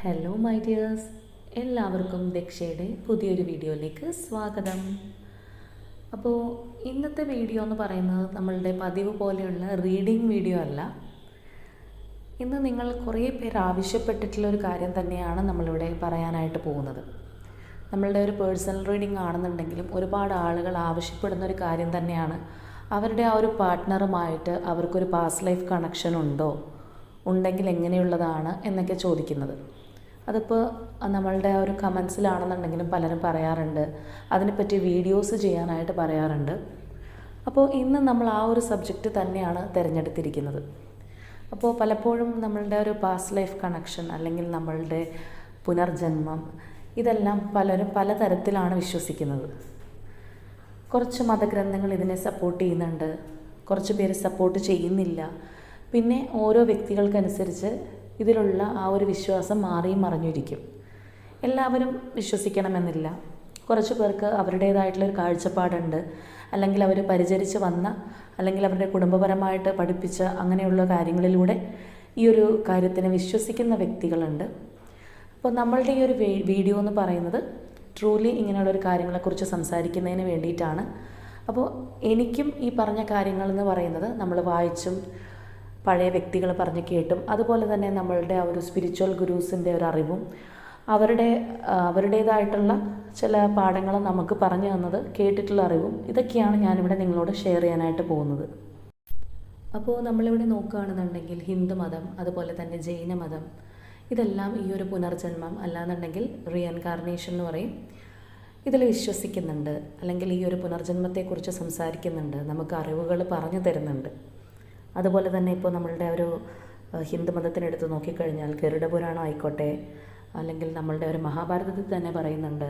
Hello my dears, എല്ലാവർക്കും ദക്ഷയുടെ പുതിയൊരു വീഡിയോയിലേക്ക് സ്വാഗതം. അപ്പോൾ ഇന്നത്തെ വീഡിയോ എന്ന് പറയുന്നത് നമ്മളുടെ പതിവ് പോലെയുള്ള റീഡിംഗ് വീഡിയോ അല്ല. ഇന്ന് നിങ്ങൾ കുറേ പേര് ആവശ്യപ്പെട്ടിട്ടുള്ളൊരു കാര്യം തന്നെയാണ് നമ്മളിവിടെ പറയാനായിട്ട് പോകുന്നത്. നമ്മളുടെ ഒരു പേഴ്സണൽ റീഡിംഗ് ആണെന്നുണ്ടെങ്കിലും ഒരുപാട് ആളുകൾ ആവശ്യപ്പെടുന്ന ഒരു കാര്യം തന്നെയാണ്. അവരുടെ ആ ഒരു പാർട്ട്ണറുമായിട്ട് അവർക്കൊരു പാസ്റ്റ് ലൈഫ് കണക്ഷൻ ഉണ്ടോ, ഉണ്ടെങ്കിൽ എങ്ങനെയുള്ളതാണ് എന്നൊക്കെ ചോദിക്കുന്നത്. അതിപ്പോൾ നമ്മളുടെ ആ ഒരു കമൻസിലാണെന്നുണ്ടെങ്കിലും പലരും പറയാറുണ്ട്, അതിനെപ്പറ്റി വീഡിയോസ് ചെയ്യാനായിട്ട് പറയാറുണ്ട്. അപ്പോൾ ഇന്ന് നമ്മൾ ആ ഒരു സബ്ജക്റ്റ് തന്നെയാണ് തിരഞ്ഞെടുത്തിരിക്കുന്നത്. അപ്പോൾ പലപ്പോഴും നമ്മളുടെ ഒരു പാസ്റ്റ് ലൈഫ് കണക്ഷൻ അല്ലെങ്കിൽ നമ്മളുടെ പുനർജന്മം, ഇതെല്ലാം പലരും പലതരത്തിലാണ് വിശ്വസിക്കുന്നത്. കുറച്ച് മതഗ്രന്ഥങ്ങൾ ഇതിനെ സപ്പോർട്ട് ചെയ്യുന്നുണ്ട്, കുറച്ച് പേര് സപ്പോർട്ട് ചെയ്യുന്നില്ല. പിന്നെ ഓരോ വ്യക്തികൾക്കനുസരിച്ച് ഇതിലുള്ള ആ ഒരു വിശ്വാസം മാറിയും മറിഞ്ഞിരിക്കും. എല്ലാവരും വിശ്വസിക്കണമെന്നില്ല. കുറച്ച് പേർക്ക് അവരുടേതായിട്ടുള്ളൊരു കാഴ്ചപ്പാടുണ്ട്, അല്ലെങ്കിൽ അവർ പരിചരിച്ച് വന്ന അല്ലെങ്കിൽ അവരുടെ കുടുംബപരമായിട്ട് പഠിപ്പിച്ച അങ്ങനെയുള്ള കാര്യങ്ങളിലൂടെ ഈ ഒരു കാര്യത്തിനെ വിശ്വസിക്കുന്ന വ്യക്തികളുണ്ട്. അപ്പോൾ നമ്മളുടെ ഈ ഒരു വീഡിയോ എന്ന് പറയുന്നത് ട്രൂലി ഇങ്ങനെയുള്ളൊരു കാര്യങ്ങളെക്കുറിച്ച് സംസാരിക്കുന്നതിന് വേണ്ടിയിട്ടാണ്. അപ്പോൾ എനിക്കും ഈ പറഞ്ഞ കാര്യങ്ങളെന്ന് പറയുന്നത് നമ്മൾ വായിച്ചും പഴയ വ്യക്തികൾ പറഞ്ഞ് കേട്ടും അതുപോലെ തന്നെ നമ്മളുടെ ആ ഒരു സ്പിരിച്വൽ ഗുരൂസിൻ്റെ ഒരു അറിവും അവരുടേതായിട്ടുള്ള ചില പാഠങ്ങൾ നമുക്ക് പറഞ്ഞു തന്നത് കേട്ടിട്ടുള്ള അറിവും ഇതൊക്കെയാണ് ഞാനിവിടെ നിങ്ങളോട് ഷെയർ ചെയ്യാനായിട്ട് പോകുന്നത്. അപ്പോൾ നമ്മളിവിടെ നോക്കുകയാണെന്നുണ്ടെങ്കിൽ ഹിന്ദുമതം, അതുപോലെ തന്നെ ജൈനമതം, ഇതെല്ലാം ഈ ഒരു പുനർജന്മം അല്ലാന്നുണ്ടെങ്കിൽ റീഇൻകാർണേഷൻ എന്ന് പറയും, ഇതിൽ വിശ്വസിക്കുന്നുണ്ട്. അല്ലെങ്കിൽ ഈ ഒരു പുനർജന്മത്തെക്കുറിച്ച് സംസാരിക്കുന്നുണ്ട്, നമുക്ക് അറിവുകൾ പറഞ്ഞു തരുന്നുണ്ട്. അതുപോലെ തന്നെ ഇപ്പോൾ നമ്മളുടെ ഒരു ഹിന്ദുമതത്തിനെടുത്ത് നോക്കിക്കഴിഞ്ഞാൽ ഗരുഡപുരാണം ആയിക്കോട്ടെ, അല്ലെങ്കിൽ നമ്മളുടെ ഒരു മഹാഭാരതത്തിൽ തന്നെ പറയുന്നുണ്ട്,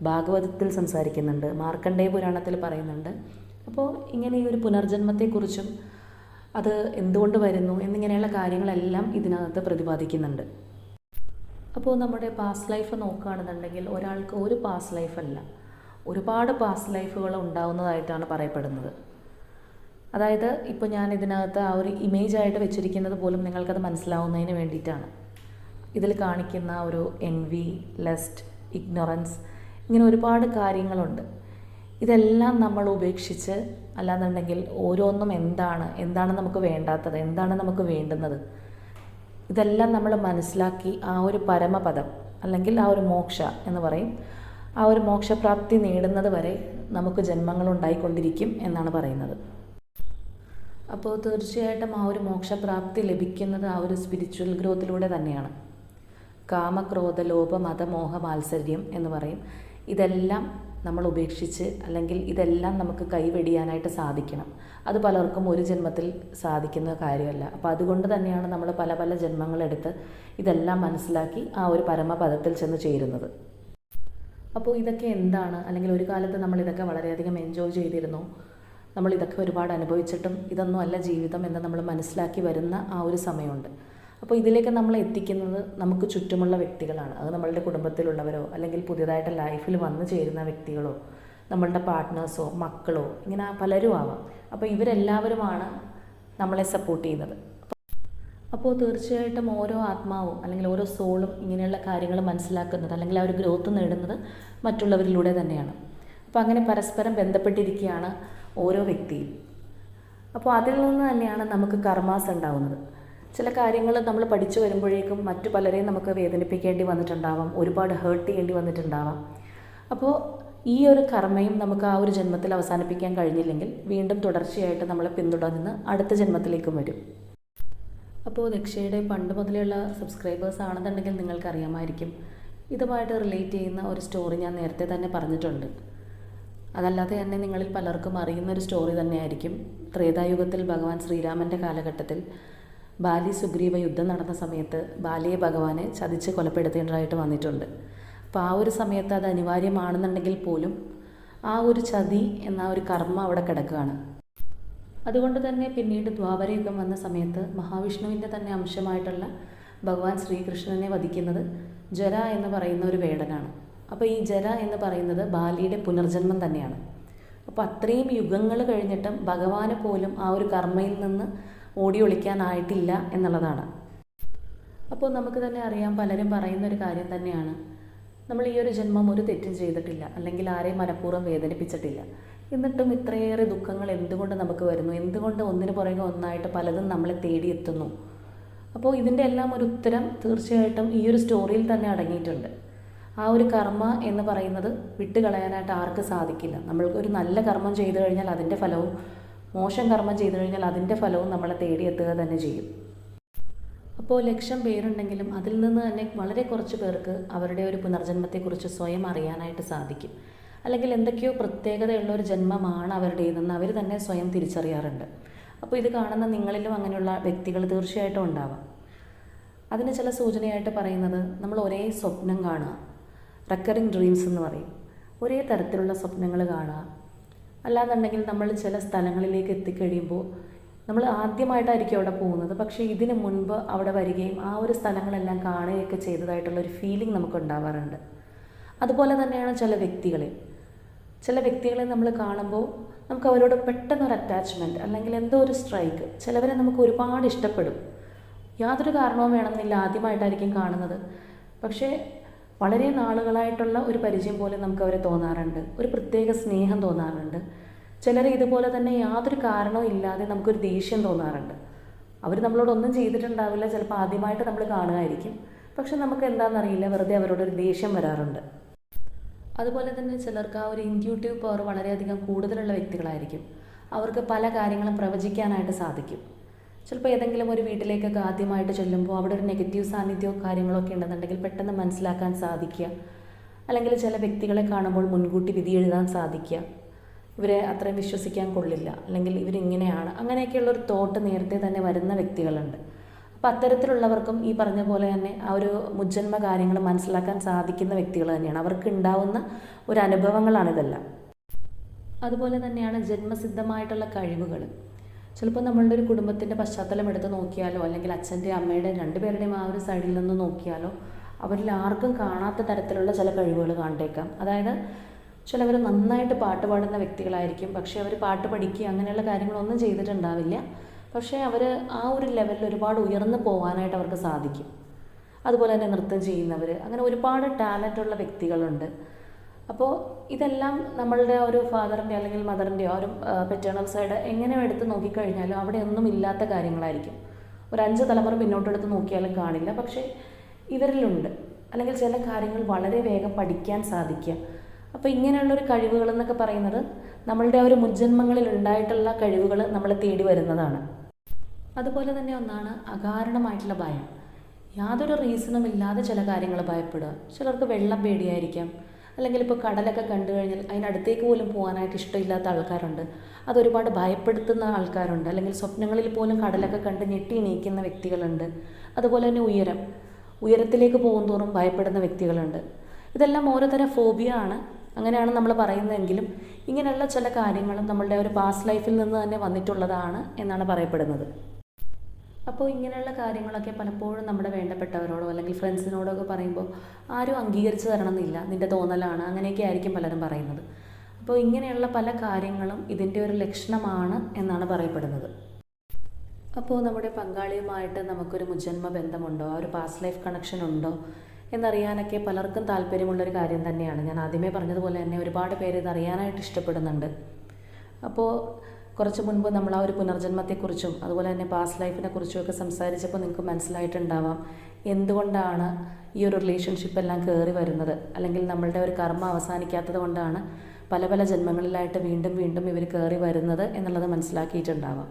ഭാഗവതത്തിൽ സംസാരിക്കുന്നുണ്ട്, മാർക്കണ്ഡേയ പുരാണത്തിൽ പറയുന്നുണ്ട്. അപ്പോൾ ഇങ്ങനെ ഈ ഒരു പുനർജന്മത്തെക്കുറിച്ചും അത് എന്തുകൊണ്ട് വരുന്നു എന്നിങ്ങനെയുള്ള കാര്യങ്ങളെല്ലാം ഇതിനകത്ത് പ്രതിപാദിക്കുന്നുണ്ട്. അപ്പോൾ നമ്മുടെ പാസ്റ്റ് ലൈഫ് നോക്കുകയാണെന്നുണ്ടെങ്കിൽ ഒരാൾക്ക് ഒരു പാസ്റ്റ് ലൈഫല്ല, ഒരുപാട് പാസ്റ്റ് ലൈഫുകൾ ഉണ്ടാവുന്നതായിട്ടാണ് പറയപ്പെടുന്നത്. അതായത് ഇപ്പോൾ ഞാൻ ഇതിനകത്ത് ആ ഒരു ഇമേജായിട്ട് വെച്ചിരിക്കുന്നത് പോലും നിങ്ങൾക്കത് മനസ്സിലാവുന്നതിന് വേണ്ടിയിട്ടാണ്. ഇതിൽ കാണിക്കുന്ന ഒരു എൻവി, ലസ്റ്റ്, ഇഗ്നോറൻസ്, ഇങ്ങനെ ഒരുപാട് കാര്യങ്ങളുണ്ട്. ഇതെല്ലാം നമ്മൾ ഉപേക്ഷിച്ച്, അല്ലാന്നുണ്ടെങ്കിൽ ഓരോന്നും എന്താണ് നമുക്ക് വേണ്ടാത്തത്, എന്താണ് നമുക്ക് വേണ്ടുന്നത്, ഇതെല്ലാം നമ്മൾ മനസ്സിലാക്കി ആ ഒരു പരമപദം അല്ലെങ്കിൽ ആ ഒരു മോക്ഷ എന്ന് പറയും, ആ ഒരു മോക്ഷപ്രാപ്തി നേടുന്നത് വരെ നമുക്ക് ജന്മങ്ങളുണ്ടായിക്കൊണ്ടിരിക്കും എന്നാണ് പറയുന്നത്. അപ്പോൾ തീർച്ചയായിട്ടും ആ ഒരു മോക്ഷപ്രാപ്തി ലഭിക്കുന്നത് ആ ഒരു സ്പിരിച്വൽ ഗ്രോത്തിലൂടെ തന്നെയാണ്. കാമക്രോധ ലോഭ മത മോഹ മാത്സര്യം എന്ന് പറയും. ഇതെല്ലാം നമ്മൾ ഉപേക്ഷിച്ച്, അല്ലെങ്കിൽ ഇതെല്ലാം നമുക്ക് കൈവെടിയാനായിട്ട് സാധിക്കണം. അത് പലർക്കും ഒരു ജന്മത്തിൽ സാധിക്കുന്ന കാര്യമല്ല. അപ്പോൾ അതുകൊണ്ട് തന്നെയാണ് നമ്മൾ പല പല ജന്മങ്ങളെടുത്ത് ഇതെല്ലാം മനസ്സിലാക്കി ആ ഒരു പരമപദത്തിൽ ചെന്ന് ചേരുന്നത്. അപ്പോൾ ഇതൊക്കെ എന്താണ്, അല്ലെങ്കിൽ ഒരു കാലത്ത് നമ്മൾ ഇതൊക്കെ വളരെയധികം എൻജോയ് ചെയ്തിരുന്നു, നമ്മളിതൊക്കെ ഒരുപാട് അനുഭവിച്ചിട്ടും ഇതൊന്നും അല്ല ജീവിതം എന്ന് നമ്മൾ മനസ്സിലാക്കി വരുന്ന ആ ഒരു സമയമുണ്ട്. അപ്പോൾ ഇതിലേക്ക് നമ്മൾ എത്തിക്കുന്നത് നമുക്ക് ചുറ്റുമുള്ള വ്യക്തികളാണ്. അത് നമ്മളുടെ കുടുംബത്തിലുള്ളവരോ, അല്ലെങ്കിൽ പുതിയതായിട്ട് ലൈഫിൽ വന്നു ചേരുന്ന വ്യക്തികളോ, നമ്മളുടെ പാർട്ട്നേഴ്സോ, മക്കളോ, ഇങ്ങനെ പലരും ആവാം. അപ്പോൾ ഇവരെല്ലാവരുമാണ് നമ്മളെ സപ്പോർട്ട് ചെയ്യുന്നത്. അപ്പോൾ തീർച്ചയായിട്ടും ഓരോ ആത്മാവും അല്ലെങ്കിൽ ഓരോ സോളും ഇങ്ങനെയുള്ള കാര്യങ്ങൾ മനസ്സിലാക്കുന്നത്, അല്ലെങ്കിൽ ആ ഒരു ഗ്രോത്ത് നേടുന്നത് മറ്റുള്ളവരിലൂടെ തന്നെയാണ്. അപ്പോൾ അങ്ങനെ പരസ്പരം ബന്ധപ്പെട്ടിരിക്കുകയാണ് ഓരോ വ്യക്തിയും. അപ്പോൾ അതിൽ നിന്ന് തന്നെയാണ് നമുക്ക് കർമാസ് ഉണ്ടാവുന്നത്. ചില കാര്യങ്ങൾ നമ്മൾ പഠിച്ചു വരുമ്പോഴേക്കും മറ്റു പലരെയും നമുക്ക് വേദനിപ്പിക്കേണ്ടി വന്നിട്ടുണ്ടാവാം, ഒരുപാട് ഹേർട്ട് ചെയ്യേണ്ടി വന്നിട്ടുണ്ടാവാം. അപ്പോൾ ഈ ഒരു കർമ്മയും നമുക്ക് ആ ഒരു ജന്മത്തിൽ അവസാനിപ്പിക്കാൻ കഴിഞ്ഞില്ലെങ്കിൽ വീണ്ടും തുടർച്ചയായിട്ട് നമ്മളെ പിന്തുടർന്ന് അടുത്ത ജന്മത്തിലേക്കും വരും. അപ്പോൾ ദക്ഷയുടെ പണ്ട് മുതലുള്ള സബ്സ്ക്രൈബേഴ്സ് ആണെന്നുണ്ടെങ്കിൽ നിങ്ങൾക്കറിയാമായിരിക്കും, ഇതുമായിട്ട് റിലേറ്റ് ചെയ്യുന്ന ഒരു സ്റ്റോറി ഞാൻ നേരത്തെ തന്നെ പറഞ്ഞിട്ടുണ്ട്. അതല്ലാതെ തന്നെ നിങ്ങളിൽ പലർക്കും അറിയുന്നൊരു സ്റ്റോറി തന്നെയായിരിക്കും. ത്രേതായുഗത്തിൽ ഭഗവാൻ ശ്രീരാമൻ്റെ കാലഘട്ടത്തിൽ ബാലി സുഗ്രീവ യുദ്ധം നടന്ന സമയത്ത് ബാലിയെ ഭഗവാനെ ചതിച്ച് കൊലപ്പെടുത്തേണ്ടതായിട്ട് വന്നിട്ടുണ്ട്. അപ്പോൾ ആ ഒരു സമയത്ത് അത് അനിവാര്യമാണെന്നുണ്ടെങ്കിൽ പോലും ആ ഒരു ചതി എന്ന ഒരു കർമ്മ അവിടെ കിടക്കുകയാണ്. അതുകൊണ്ട് തന്നെ പിന്നീട് ദ്വാപരയുഗം വന്ന സമയത്ത് മഹാവിഷ്ണുവിൻ്റെ തന്നെ അംശമായിട്ടുള്ള ഭഗവാൻ ശ്രീകൃഷ്ണനെ വധിക്കുന്നത് ജര എന്ന് പറയുന്ന ഒരു വേടനാണ്. അപ്പോൾ ഈ ജര എന്ന് പറയുന്നത് ബാലിയുടെ പുനർജന്മം തന്നെയാണ്. അപ്പോൾ അത്രയും യുഗങ്ങൾ കഴിഞ്ഞിട്ടും ഭഗവാന് പോലും ആ ഒരു കർമ്മയിൽ നിന്ന് ഓടി ഒളിക്കാനായിട്ടില്ല എന്നുള്ളതാണ്. അപ്പോൾ നമുക്ക് തന്നെ അറിയാം, പലരും പറയുന്നൊരു കാര്യം തന്നെയാണ്, നമ്മൾ ഈ ഒരു ജന്മം ഒരു തെറ്റും ചെയ്തിട്ടില്ല, അല്ലെങ്കിൽ ആരെയും മനഃപൂർവ്വം വേദനിപ്പിച്ചിട്ടില്ല, എന്നിട്ടും ഇത്രയേറെ ദുഃഖങ്ങൾ എന്തുകൊണ്ട് നമുക്ക് വരുന്നു, എന്തുകൊണ്ട് ഒന്നിനു പുറകെ ഒന്നായിട്ട് പലതും നമ്മളെ തേടിയെത്തുന്നു. അപ്പോൾ ഇതിൻ്റെ എല്ലാം ഒരു ഉത്തരം തീർച്ചയായിട്ടും ഈ ഒരു സ്റ്റോറിയിൽ തന്നെ അടങ്ങിയിട്ടുണ്ട്. ആ ഒരു കർമ്മ എന്ന് പറയുന്നത് വിട്ടുകളയാനായിട്ട് ആർക്കും സാധിക്കില്ല. നമ്മൾ ഒരു നല്ല കർമ്മം ചെയ്തു കഴിഞ്ഞാൽ അതിൻ്റെ ഫലവും, മോശം കർമ്മം ചെയ്തു കഴിഞ്ഞാൽ അതിൻ്റെ ഫലവും നമ്മളെ തേടിയെത്തുക തന്നെ ചെയ്യും. അപ്പോൾ 1,00,000 പേരുണ്ടെങ്കിലും അതിൽ നിന്ന് തന്നെ വളരെ കുറച്ച് പേർക്ക് അവരുടെ ഒരു പുനർജന്മത്തെക്കുറിച്ച് സ്വയം അറിയാനായിട്ട് സാധിക്കും. അല്ലെങ്കിൽ എന്തൊക്കെയോ പ്രത്യേകതയുള്ള ഒരു ജന്മമാണ് അവരുടേതെന്ന് അവർ തന്നെ സ്വയം തിരിച്ചറിയാറുണ്ട്. അപ്പോൾ ഇത് കാണുന്ന നിങ്ങളിലും അങ്ങനെയുള്ള വ്യക്തികൾ തീർച്ചയായിട്ടും ഉണ്ടാവാം. അതിന് ചില സൂചനയായിട്ട് പറയുന്നത്, നമ്മൾ ഒരേ സ്വപ്നം കാണുക, റെക്കറിങ് ഡ്രീംസ് എന്ന് പറയും. ഒരേ തരത്തിലുള്ള സ്വപ്നങ്ങൾ കാണുക. അല്ലാന്നുണ്ടെങ്കിൽ നമ്മൾ ചില സ്ഥലങ്ങളിലേക്ക് എത്തിക്കഴിയുമ്പോൾ നമ്മൾ ആദ്യമായിട്ടായിരിക്കും അവിടെ പോകുന്നത്, പക്ഷേ ഇതിന് മുൻപ് അവിടെ വരികയും ആ ഒരു സ്ഥലങ്ങളെല്ലാം കാണുകയൊക്കെ ചെയ്തതായിട്ടുള്ളൊരു ഫീലിംഗ് നമുക്ക് ഉണ്ടാവാറുണ്ട്. അതുപോലെ തന്നെയാണ് ചില വ്യക്തികളെ നമ്മൾ കാണുമ്പോൾ നമുക്ക് അവരോട് പെട്ടെന്നൊരു അറ്റാച്ച്മെൻറ്റ്, അല്ലെങ്കിൽ എന്തോ ഒരു സ്ട്രൈക്ക്. ചിലവരെ നമുക്ക് ഒരുപാട് ഇഷ്ടപ്പെടും. യാതൊരു കാരണവും വേണമെന്നില്ല, ആദ്യമായിട്ടായിരിക്കും കാണുന്നത്, പക്ഷേ വളരെ നാളുകളായിട്ടുള്ള ഒരു പരിചയം പോലെ നമുക്ക് അവരെ തോന്നാറുണ്ട്, ഒരു പ്രത്യേക സ്നേഹം തോന്നാറുണ്ട്. ചിലർ ഇതുപോലെ തന്നെ യാതൊരു കാരണവും ഇല്ലാതെ നമുക്കൊരു ദേഷ്യം തോന്നാറുണ്ട്. അവർ നമ്മളോടൊന്നും ചെയ്തിട്ടുണ്ടാവില്ല, ചിലപ്പോൾ ആദ്യമായിട്ട് നമ്മൾ കാണുമായിരിക്കും, പക്ഷെ നമുക്ക് എന്താണെന്നറിയില്ല, വെറുതെ അവരോടൊരു ദേഷ്യം വരാറുണ്ട്. അതുപോലെ തന്നെ ചിലർക്ക് ആ ഒരു ഇൻറ്റ്യൂട്ടീവ് പവർ വളരെയധികം കൂടുതലുള്ള വ്യക്തികളായിരിക്കും. അവർക്ക് പല കാര്യങ്ങളും പ്രവചിക്കാനായിട്ട് സാധിക്കും. ചിലപ്പോൾ ഏതെങ്കിലും ഒരു വീട്ടിലേക്കൊക്കെ ആദ്യമായിട്ട് ചെല്ലുമ്പോൾ അവിടെ ഒരു നെഗറ്റീവ് സാന്നിധ്യമോ കാര്യങ്ങളൊക്കെ ഉണ്ടെന്നുണ്ടെങ്കിൽ പെട്ടെന്ന് മനസ്സിലാക്കാൻ സാധിക്കുക. അല്ലെങ്കിൽ ചില വ്യക്തികളെ കാണുമ്പോൾ മുൻകൂട്ടി വിധി എഴുതാൻ സാധിക്കുക. ഇവരെ അത്രയും വിശ്വസിക്കാൻ കൊള്ളില്ല, അല്ലെങ്കിൽ ഇവരിങ്ങനെയാണ്, അങ്ങനെയൊക്കെയുള്ളൊരു തോട്ട് നേരത്തെ തന്നെ വരുന്ന വ്യക്തികളുണ്ട്. അപ്പോൾ അത്തരത്തിലുള്ളവർക്കും ഈ പറഞ്ഞ പോലെ തന്നെ ആ ഒരു മുജ്ജന്മ കാര്യങ്ങൾ മനസ്സിലാക്കാൻ സാധിക്കുന്ന വ്യക്തികൾ തന്നെയാണ്. അവർക്ക് ഉണ്ടാവുന്ന ഒരു അനുഭവങ്ങളാണിതെല്ലാം. അതുപോലെ തന്നെയാണ് ജന്മസിദ്ധമായിട്ടുള്ള കഴിവുകൾ. ചിലപ്പോൾ നമ്മളുടെ ഒരു കുടുംബത്തിൻ്റെ പശ്ചാത്തലം എടുത്ത് നോക്കിയാലോ, അല്ലെങ്കിൽ അച്ഛൻ്റെ അമ്മയുടെ രണ്ടുപേരുടെയും ആ ഒരു സൈഡിൽ നിന്ന് നോക്കിയാലോ, അവരിൽ ആർക്കും കാണാത്ത തരത്തിലുള്ള ചില കഴിവുകൾ കണ്ടേക്കാം. അതായത് ചിലവർ നന്നായിട്ട് പാട്ട് പാടുന്ന വ്യക്തികളായിരിക്കും, പക്ഷേ അവർ പാട്ട് പഠിക്കുക അങ്ങനെയുള്ള കാര്യങ്ങളൊന്നും ചെയ്തിട്ടുണ്ടാവില്ല, പക്ഷേ അവർ ആ ഒരു ലെവലിൽ ഒരുപാട് ഉയർന്നു പോകാനായിട്ട് അവർക്ക് സാധിക്കും. അതുപോലെ തന്നെ നൃത്തം ചെയ്യുന്നവർ, അങ്ങനെ ഒരുപാട് ടാലൻ്റുള്ള വ്യക്തികളുണ്ട്. അപ്പോൾ ഇതെല്ലാം നമ്മളുടെ ഒരു ഫാദറിൻ്റെ അല്ലെങ്കിൽ മദറിൻ്റെയോ ഒരു പെറ്റേണൽ സൈഡ് എങ്ങനെ എടുത്ത് നോക്കിക്കഴിഞ്ഞാലും അവിടെ ഒന്നും ഇല്ലാത്ത കാര്യങ്ങളായിരിക്കും. ഒരു 5 തലമുറ പിന്നോട്ടെടുത്ത് നോക്കിയാലും കാണില്ല, പക്ഷേ ഇവരിലുണ്ട്. അല്ലെങ്കിൽ ചില കാര്യങ്ങൾ വളരെ വേഗം പഠിക്കാൻ സാധിക്കുക. അപ്പോൾ ഇങ്ങനെയുള്ളൊരു കഴിവുകൾ എന്നൊക്കെ പറയുന്നത് നമ്മളുടെ ആ ഒരു മുജ്ജന്മങ്ങളിൽ ഉണ്ടായിട്ടുള്ള കഴിവുകൾ നമ്മളെ തേടി വരുന്നതാണ്. അതുപോലെ തന്നെ ഒന്നാണ് അകാരണമായിട്ടുള്ള ഭയം. യാതൊരു റീസണും ഇല്ലാതെ ചില കാര്യങ്ങൾ ഭയപ്പെടുക. ചിലർക്ക് വെള്ളം പേടിയായിരിക്കാം, അല്ലെങ്കിൽ ഇപ്പോൾ കടലൊക്കെ കണ്ടു കഴിഞ്ഞാൽ അതിനടുത്തേക്ക് പോലും പോകാനായിട്ട് ഇഷ്ടമില്ലാത്ത ആൾക്കാരുണ്ട്. അതൊരുപാട് ഭയപ്പെടുത്തുന്ന ആൾക്കാരുണ്ട്. അല്ലെങ്കിൽ സ്വപ്നങ്ങളിൽ പോലും കടലൊക്കെ കണ്ട് ഞെട്ടി എണീക്കുന്ന വ്യക്തികളുണ്ട്. അതുപോലെ തന്നെ ഉയരത്തിലേക്ക് പോകും തോറും ഭയപ്പെടുന്ന വ്യക്തികളുണ്ട്. ഇതെല്ലാം ഓരോ തരം ഫോബിയ ആണ്, അങ്ങനെയാണ് നമ്മൾ പറയുന്നതെങ്കിലും ഇങ്ങനെയുള്ള ചില കാര്യങ്ങളും നമ്മളുടെ ഒരു പാസ്റ്റ് ലൈഫിൽ നിന്ന് തന്നെ വന്നിട്ടുള്ളതാണ് എന്നാണ് പറയപ്പെടുന്നത്. അപ്പോൾ ഇങ്ങനെയുള്ള കാര്യങ്ങളൊക്കെ പലപ്പോഴും നമ്മുടെ വേണ്ടപ്പെട്ടവരോടോ അല്ലെങ്കിൽ ഫ്രണ്ട്സിനോടോ ഒക്കെ പറയുമ്പോൾ ആരും അംഗീകരിച്ച് തരണമെന്നില്ല, നിൻ്റെ തോന്നലാണ്, അങ്ങനെയൊക്കെ ആയിരിക്കും പലരും പറയുന്നത്. അപ്പോൾ ഇങ്ങനെയുള്ള പല കാര്യങ്ങളും ഇതിൻ്റെ ഒരു ലക്ഷണമാണ് എന്നാണ് പറയപ്പെടുന്നത്. അപ്പോൾ നമ്മുടെ പങ്കാളിയുമായിട്ട് നമുക്കൊരു മുജ്ജന്മ ബന്ധമുണ്ടോ, ആ ഒരു പാസ്റ്റ് ലൈഫ് കണക്ഷൻ ഉണ്ടോ എന്നറിയാനൊക്കെ പലർക്കും താല്പര്യമുള്ളൊരു കാര്യം തന്നെയാണ്. ഞാൻ ആദ്യമേ പറഞ്ഞതുപോലെ തന്നെ ഒരുപാട് പേര് ഇതറിയാനായിട്ട് ഇഷ്ടപ്പെടുന്നുണ്ട്. അപ്പോൾ കുറച്ച് മുൻപ് നമ്മൾ ആ ഒരു പുനർജന്മത്തെക്കുറിച്ചും അതുപോലെ തന്നെ പാസ്റ്റ് ലൈഫിനെ കുറിച്ചും ഒക്കെ സംസാരിച്ചപ്പോൾ നിങ്ങൾക്ക് മനസ്സിലായിട്ടുണ്ടാവാം എന്തുകൊണ്ടാണ് ഈ ഒരു റിലേഷൻഷിപ്പ് എല്ലാം കയറി വരുന്നത്, അല്ലെങ്കിൽ നമ്മളുടെ ഒരു കർമ്മ അവസാനിക്കാത്തത് കൊണ്ടാണ് പല പല ജന്മങ്ങളിലായിട്ട് വീണ്ടും വീണ്ടും ഇവർ കയറി വരുന്നത് എന്നുള്ളത് മനസ്സിലാക്കിയിട്ടുണ്ടാവാം.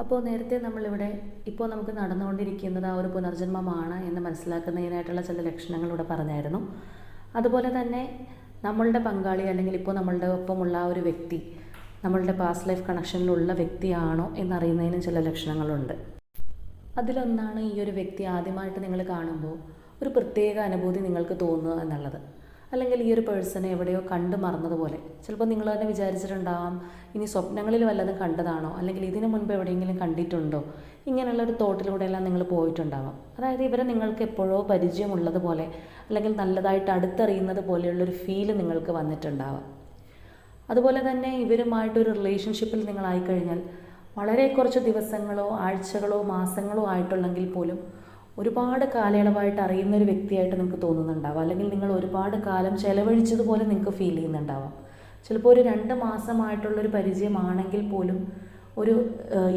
അപ്പോൾ നേരത്തെ നമ്മളിവിടെ ഇപ്പോൾ നമുക്ക് നടന്നുകൊണ്ടിരിക്കുന്നത് ആ ഒരു പുനർജന്മമാണ് എന്ന് മനസ്സിലാക്കുന്നതിനായിട്ടുള്ള ചില ലക്ഷണങ്ങൾ ഇവിടെ പറഞ്ഞായിരുന്നു. അതുപോലെ തന്നെ നമ്മളുടെ പങ്കാളി അല്ലെങ്കിൽ ഇപ്പോൾ നമ്മളുടെ ഒപ്പമുള്ള ആ ഒരു വ്യക്തി നമ്മളുടെ പാസ്റ്റ് ലൈഫ് കണക്ഷനിലുള്ള വ്യക്തിയാണോ എന്നറിയുന്നതിനും ചില ലക്ഷണങ്ങളുണ്ട്. അതിലൊന്നാണ് ഈ ഒരു വ്യക്തി ആദ്യമായിട്ട് നിങ്ങൾ കാണുമ്പോൾ ഒരു പ്രത്യേക അനുഭൂതി നിങ്ങൾക്ക് തോന്നുക എന്നുള്ളത്. അല്ലെങ്കിൽ ഈ ഒരു പേഴ്സണെ എവിടെയോ കണ്ടു മറന്നതുപോലെ. ചിലപ്പോൾ നിങ്ങൾ തന്നെ വിചാരിച്ചിട്ടുണ്ടാവാം ഇനി സ്വപ്നങ്ങളിൽ വല്ലതും കണ്ടതാണോ, അല്ലെങ്കിൽ ഇതിനു മുൻപ് എവിടെയെങ്കിലും കണ്ടിട്ടുണ്ടോ, ഇങ്ങനെയുള്ളൊരു തോട്ടിലൂടെയെല്ലാം നിങ്ങൾ പോയിട്ടുണ്ടാവാം. അതായത് ഇവരെ നിങ്ങൾക്ക് എപ്പോഴോ പരിചയമുള്ളതുപോലെ അല്ലെങ്കിൽ നല്ലതായിട്ട് അടുത്തറിയുന്നത് പോലെയുള്ളൊരു ഫീല് നിങ്ങൾക്ക് വന്നിട്ടുണ്ടാവാം. അതുപോലെ തന്നെ ഇവരുമായിട്ടൊരു റിലേഷൻഷിപ്പിൽ നിങ്ങളായിക്കഴിഞ്ഞാൽ വളരെ കുറച്ച് ദിവസങ്ങളോ ആഴ്ചകളോ മാസങ്ങളോ ആയിട്ടുള്ളെങ്കിൽ പോലും ഒരുപാട് കാലയളവായിട്ട് അറിയുന്ന ഒരു വ്യക്തിയായിട്ട് നിങ്ങൾക്ക് തോന്നുന്നുണ്ടാവാം, അല്ലെങ്കിൽ നിങ്ങൾ ഒരുപാട് കാലം ചിലവഴിച്ചതുപോലെ നിങ്ങൾക്ക് ഫീൽ ചെയ്യുന്നുണ്ടാവാം. ചിലപ്പോൾ ഒരു 2 മാസമായിട്ടുള്ളൊരു പരിചയമാണെങ്കിൽ പോലും ഒരു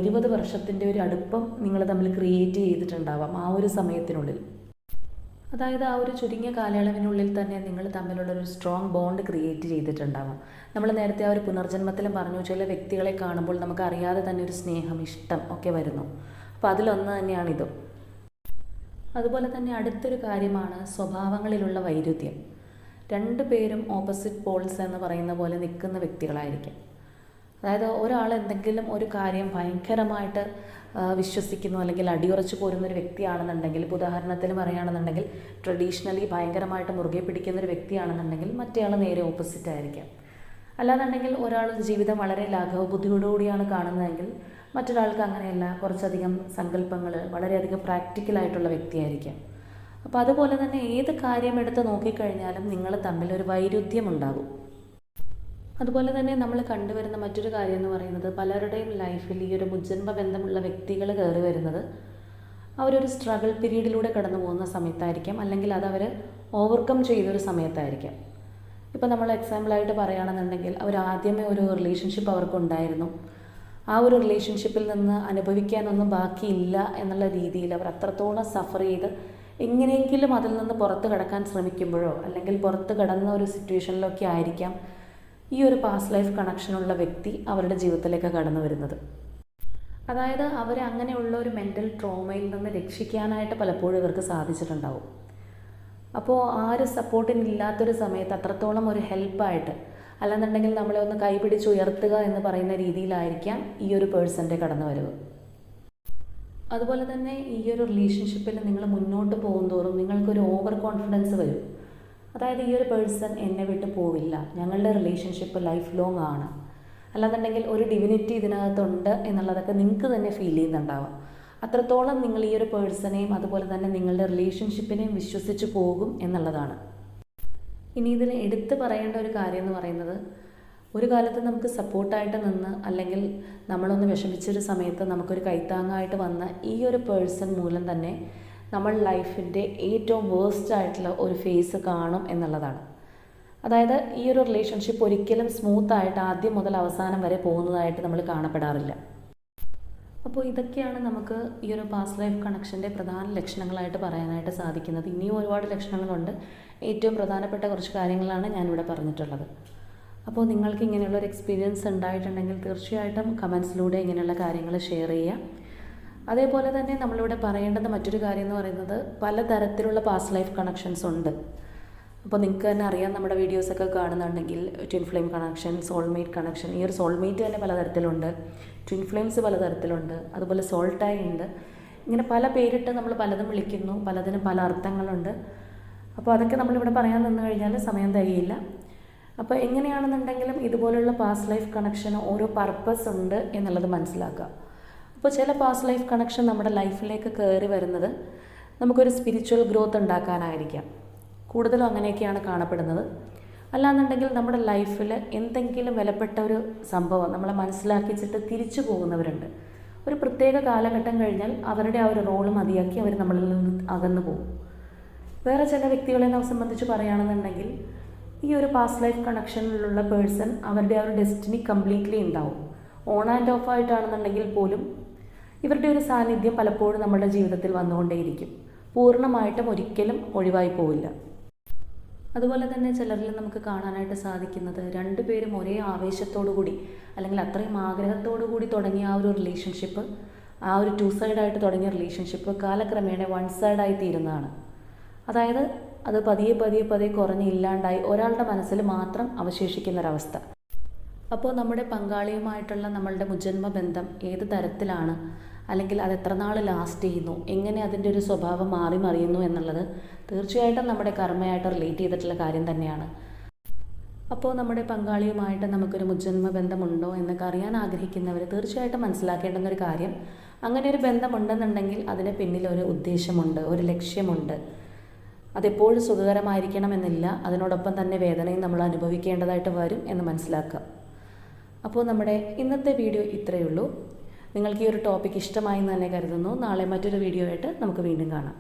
20 വർഷത്തിൻ്റെ ഒരു അടുപ്പം നിങ്ങൾ തമ്മിൽ ക്രിയേറ്റ് ചെയ്തിട്ടുണ്ടാവാം ആ ഒരു സമയത്തിനുള്ളിൽ. അതായത് ആ ഒരു ചുരുങ്ങിയ കാലയളവിനുള്ളിൽ തന്നെ നിങ്ങൾ തമ്മിലുള്ളൊരു സ്ട്രോങ് ബോണ്ട് ക്രിയേറ്റ് ചെയ്തിട്ടുണ്ടാവാം. നമ്മൾ നേരത്തെ ആ ഒരു പുനർജന്മത്തിലും പറഞ്ഞു, ചില വ്യക്തികളെ കാണുമ്പോൾ നമുക്ക് അറിയാതെ തന്നെ ഒരു സ്നേഹം, ഇഷ്ടം ഒക്കെ വരുന്നു. അപ്പോൾ അതിലൊന്ന് തന്നെയാണിതും. അതുപോലെ തന്നെ അടുത്തൊരു കാര്യമാണ് സ്വഭാവങ്ങളിലുള്ള വൈരുദ്ധ്യം. 2 പേരും ഓപ്പോസിറ്റ് പോൾസ് എന്ന് പറയുന്ന പോലെ നിൽക്കുന്ന വ്യക്തികളായിരിക്കും. അതായത് ഒരാൾ എന്തെങ്കിലും ഒരു കാര്യം ഭയങ്കരമായിട്ട് വിശ്വസിക്കുന്നു അല്ലെങ്കിൽ അടിയുറച്ച് പോരുന്നൊരു വ്യക്തിയാണെന്നുണ്ടെങ്കിൽ, ഇപ്പോൾ ഉദാഹരണത്തിന് പറയുകയാണെന്നുണ്ടെങ്കിൽ ട്രഡീഷണലി ഭയങ്കരമായിട്ട് മുറുകെ പിടിക്കുന്നൊരു വ്യക്തിയാണെന്നുണ്ടെങ്കിൽ മറ്റേയാൾ നേരെ ഓപ്പോസിറ്റ് ആയിരിക്കാം. അല്ലാന്നുണ്ടെങ്കിൽ ഒരാൾ ജീവിതം വളരെ ലാഘവബുദ്ധിയോടുകൂടിയാണ് കാണുന്നതെങ്കിൽ മറ്റൊരാൾക്ക് അങ്ങനെയല്ല, കുറച്ചധികം സങ്കല്പങ്ങൾ, വളരെയധികം പ്രാക്ടിക്കലായിട്ടുള്ള വ്യക്തിയായിരിക്കാം. അപ്പോൾ അതുപോലെ തന്നെ ഏത് കാര്യം എടുത്ത് നോക്കിക്കഴിഞ്ഞാലും നിങ്ങൾ തമ്മിൽ ഒരു വൈരുദ്ധ്യം ഉണ്ടാകും. അതുപോലെ തന്നെ നമ്മൾ കണ്ടുവരുന്ന മറ്റൊരു കാര്യം എന്ന് പറയുന്നത്, പലരുടെയും ലൈഫിൽ ഈ ഒരു മുജ്ജന്മ ബന്ധമുള്ള വ്യക്തികൾ കയറി വരുന്നത് അവരൊരു സ്ട്രഗിൾ പീരീഡിലൂടെ കടന്നു പോകുന്ന സമയത്തായിരിക്കാം, അല്ലെങ്കിൽ അതവർ ഓവർകം ചെയ്തൊരു സമയത്തായിരിക്കാം. ഇപ്പോൾ നമ്മൾ എക്സാമ്പിളായിട്ട് പറയുകയാണെന്നുണ്ടെങ്കിൽ, അവർ ആദ്യമേ ഒരു റിലേഷൻഷിപ്പ് അവർക്കുണ്ടായിരുന്നു. ആ ഒരു റിലേഷൻഷിപ്പിൽ നിന്ന് അനുഭവിക്കാനൊന്നും ബാക്കിയില്ല എന്നുള്ള രീതിയിൽ അവർ അത്രത്തോളം സഫർ ചെയ്ത് എങ്ങനെയെങ്കിലും അതിൽ നിന്ന് പുറത്ത് കടക്കാൻ ശ്രമിക്കുമ്പോഴോ അല്ലെങ്കിൽ പുറത്ത് കടന്ന ഒരു സിറ്റുവേഷനിലൊക്കെ ആയിരിക്കാം ഈ ഒരു പാസ്റ്റ് ലൈഫ് കണക്ഷനുള്ള വ്യക്തി അവരുടെ ജീവിതത്തിലേക്ക് കടന്നു വരുന്നത്. അതായത് അവരെ അങ്ങനെയുള്ള ഒരു മെൻ്റൽ ട്രോമയിൽ നിന്ന് രക്ഷിക്കാനായിട്ട് പലപ്പോഴും ഇവർക്ക് സാധിച്ചിട്ടുണ്ടാവും. അപ്പോൾ ആ ഒരു സപ്പോർട്ടിനില്ലാത്തൊരു സമയത്ത് അത്രത്തോളം ഒരു ഹെൽപ്പായിട്ട്, അല്ലെന്നുണ്ടെങ്കിൽ നമ്മളെ ഒന്ന് കൈപിടിച്ച് ഉയർത്തുക എന്ന് പറയുന്ന രീതിയിലായിരിക്കാം ഈ ഒരു പേഴ്സൻ്റെ കടന്നു വരവ്. അതുപോലെ തന്നെ ഈ ഒരു റിലേഷൻഷിപ്പിൽ നിങ്ങൾ മുന്നോട്ട് പോകുന്തോറും നിങ്ങൾക്കൊരു ഓവർ കോൺഫിഡൻസ് വരും. അതായത് ഈ ഒരു പേഴ്സൺ എന്നെ വിട്ട് പോവില്ല, ഞങ്ങളുടെ റിലേഷൻഷിപ്പ് ലൈഫ് ലോങ് ആണ്, അല്ലാന്നുണ്ടെങ്കിൽ ഒരു ഡിവിനിറ്റി ഇതിനകത്തുണ്ട് എന്നുള്ളതൊക്കെ നിങ്ങൾക്ക് തന്നെ ഫീൽ ചെയ്യുന്നുണ്ടാവാം. അത്രത്തോളം നിങ്ങൾ ഈ ഒരു പേഴ്സണെയും അതുപോലെ തന്നെ നിങ്ങളുടെ റിലേഷൻഷിപ്പിനെയും വിശ്വസിച്ച് പോകും എന്നുള്ളതാണ്. ഇനി ഇതിൽ എടുത്ത് പറയേണ്ട ഒരു കാര്യം എന്ന് പറയുന്നത്, ഒരു കാലത്ത് നമുക്ക് സപ്പോർട്ടായിട്ട് നിന്ന് അല്ലെങ്കിൽ നമ്മളൊന്ന് വിഷമിച്ചൊരു സമയത്ത് നമുക്കൊരു കൈത്താങ്ങായിട്ട് വന്ന ഈ ഒരു പേഴ്സൺ മൂലം തന്നെ നമ്മൾ ലൈഫിൻ്റെ ഏറ്റവും വേസ്റ്റ് ആയിട്ടുള്ള ഒരു ഫേസ് കാണും എന്നുള്ളതാണ്. അതായത് ഈ ഒരു റിലേഷൻഷിപ്പ് ഒരിക്കലും സ്മൂത്തായിട്ട് ആദ്യം മുതൽ അവസാനം വരെ പോകുന്നതായിട്ട് നമ്മൾ കാണപ്പെടാറില്ല. അപ്പോൾ ഇതൊക്കെയാണ് നമുക്ക് ഈ ഒരു പാസ്റ്റ് ലൈഫ് കണക്ഷൻ്റെ പ്രധാന ലക്ഷണങ്ങളായിട്ട് പറയാനായിട്ട് സാധിക്കുന്നത്. ഇനിയും ഒരുപാട് ലക്ഷണങ്ങളുണ്ട്. ഏറ്റവും പ്രധാനപ്പെട്ട കുറച്ച് കാര്യങ്ങളാണ് ഞാനിവിടെ പറഞ്ഞിട്ടുള്ളത്. അപ്പോൾ നിങ്ങൾക്ക് ഇങ്ങനെയുള്ളൊരു എക്സ്പീരിയൻസ് ഉണ്ടായിട്ടുണ്ടെങ്കിൽ തീർച്ചയായിട്ടും കമൻസിലൂടെ ഇങ്ങനെയുള്ള കാര്യങ്ങൾ ഷെയർ ചെയ്യുക. അതേപോലെ തന്നെ നമ്മളിവിടെ പറയേണ്ടുന്ന മറ്റൊരു കാര്യം എന്ന് പറയുന്നത്, പലതരത്തിലുള്ള പാസ്റ്റ് ലൈഫ് കണക്ഷൻസ് ഉണ്ട്. അപ്പോൾ നിങ്ങൾക്ക് തന്നെ അറിയാം, നമ്മുടെ വീഡിയോസൊക്കെ കാണുന്നുണ്ടെങ്കിൽ twin flame connection, soulmate connection. ഈ ഒരു സോൾമേറ്റ് തന്നെ പലതരത്തിലുണ്ട്, ട്വിൻ ഫ്ലെയിംസ് പലതരത്തിലുണ്ട്, അതുപോലെ സോൾട്ടായി ഉണ്ട്. ഇങ്ങനെ പല പേരിട്ട് നമ്മൾ പലതും വിളിക്കുന്നു, പലതിനും പല അർത്ഥങ്ങളുണ്ട്. അപ്പോൾ അതൊക്കെ നമ്മളിവിടെ പറയാൻ നിന്ന് കഴിഞ്ഞാൽ സമയം തികയില്ല. അപ്പോൾ എങ്ങനെയാണെന്നുണ്ടെങ്കിലും ഇതുപോലുള്ള പാസ്റ്റ് ലൈഫ് കണക്ഷന് ഓരോ പർപ്പസ് ഉണ്ട് എന്നുള്ളത് മനസ്സിലാക്കുക. അപ്പോൾ ചില പാസ്റ്റ് ലൈഫ് കണക്ഷൻ നമ്മുടെ ലൈഫിലേക്ക് കയറി വരുന്നത് നമുക്കൊരു സ്പിരിച്വൽ ഗ്രോത്ത് ഉണ്ടാക്കാനായിരിക്കാം. കൂടുതലും അങ്ങനെയൊക്കെയാണ് കാണപ്പെടുന്നത്. അല്ലാന്നുണ്ടെങ്കിൽ നമ്മുടെ ലൈഫിൽ എന്തെങ്കിലും വിലപ്പെട്ട ഒരു സംഭവം നമ്മളെ മനസ്സിലാക്കിച്ചിട്ട് തിരിച്ചു പോകുന്നവരുണ്ട്. ഒരു പ്രത്യേക കാലഘട്ടം കഴിഞ്ഞാൽ അവരുടെ ആ ഒരു റോള് മതിയാക്കി അവർ നമ്മളിൽ നിന്ന് അകന്നു പോകും. വേറെ ചില വ്യക്തികളെ നാം സംബന്ധിച്ച് പറയുകയാണെന്നുണ്ടെങ്കിൽ, ഈ ഒരു പാസ്റ്റ് ലൈഫ് കണക്ഷനിലുള്ള പേഴ്സൺ അവരുടെ ആ ഒരു ഡെസ്റ്റിനി കംപ്ലീറ്റ്ലി ഉണ്ടാവും. ഓൺ ആൻഡ് ഓഫ് ആയിട്ടാണെന്നുണ്ടെങ്കിൽ പോലും ഇവരുടെ ഒരു സാന്നിധ്യം പലപ്പോഴും നമ്മുടെ ജീവിതത്തിൽ വന്നുകൊണ്ടേയിരിക്കും. പൂർണ്ണമായിട്ടും ഒരിക്കലും ഒഴിവായി പോവില്ല. അതുപോലെ തന്നെ ചിലരിൽ നമുക്ക് കാണാനായിട്ട് സാധിക്കുന്നത്, 2 പേരും ഒരേ ആവേശത്തോടു കൂടി അല്ലെങ്കിൽ അത്രയും ആഗ്രഹത്തോടു കൂടി തുടങ്ങിയ ആ ഒരു റിലേഷൻഷിപ്പ്, ആ ഒരു 2 സൈഡായിട്ട് തുടങ്ങിയ റിലേഷൻഷിപ്പ് കാലക്രമേണ 1 സൈഡായി തീരുന്നതാണ്. അതായത് അത് പതിയെ കുറഞ്ഞ് ഇല്ലാണ്ടായി ഒരാളുടെ മനസ്സിൽ മാത്രം അവശേഷിക്കുന്നൊരവസ്ഥ. അപ്പോൾ നമ്മുടെ പങ്കാളിയുമായിട്ടുള്ള നമ്മളുടെ മുജ്ജന്മ ബന്ധം ഏത് തരത്തിലാണ്, അല്ലെങ്കിൽ അത് എത്ര നാൾ ലാസ്റ്റ് ചെയ്യുന്നു, എങ്ങനെ അതിൻ്റെ ഒരു സ്വഭാവം മാറി മറിയുന്നു എന്നുള്ളത് തീർച്ചയായിട്ടും നമ്മുടെ കർമ്മയായിട്ട് റിലേറ്റ് ചെയ്തിട്ടുള്ള കാര്യം തന്നെയാണ്. അപ്പോൾ നമ്മുടെ പങ്കാളിയുമായിട്ട് നമുക്കൊരു മുജ്ജന്മ ബന്ധമുണ്ടോ എന്നൊക്കെ അറിയാൻ ആഗ്രഹിക്കുന്നവർ തീർച്ചയായിട്ടും മനസ്സിലാക്കേണ്ടുന്ന ഒരു കാര്യം, അങ്ങനെ ഒരു ബന്ധമുണ്ടെന്നുണ്ടെങ്കിൽ അതിന് പിന്നിലൊരു ഉദ്ദേശമുണ്ട്, ഒരു ലക്ഷ്യമുണ്ട്. അതെപ്പോഴും സുഖകരമായിരിക്കണമെന്നില്ല, അതിനോടൊപ്പം തന്നെ വേദനയും നമ്മൾ അനുഭവിക്കേണ്ടതായിട്ട് വരും എന്ന് മനസ്സിലാക്കുക. അപ്പോൾ നമ്മുടെ ഇന്നത്തെ വീഡിയോ ഇത്രയേ ഉള്ളൂ. നിങ്ങൾക്ക് ഈ ഒരു ടോപ്പിക് ഇഷ്ടമായി എന്ന് തന്നെ കരുതുന്നു. നാളെ മറ്റൊരു വീഡിയോ ആയിട്ട് നമുക്ക് വീണ്ടും കാണാം.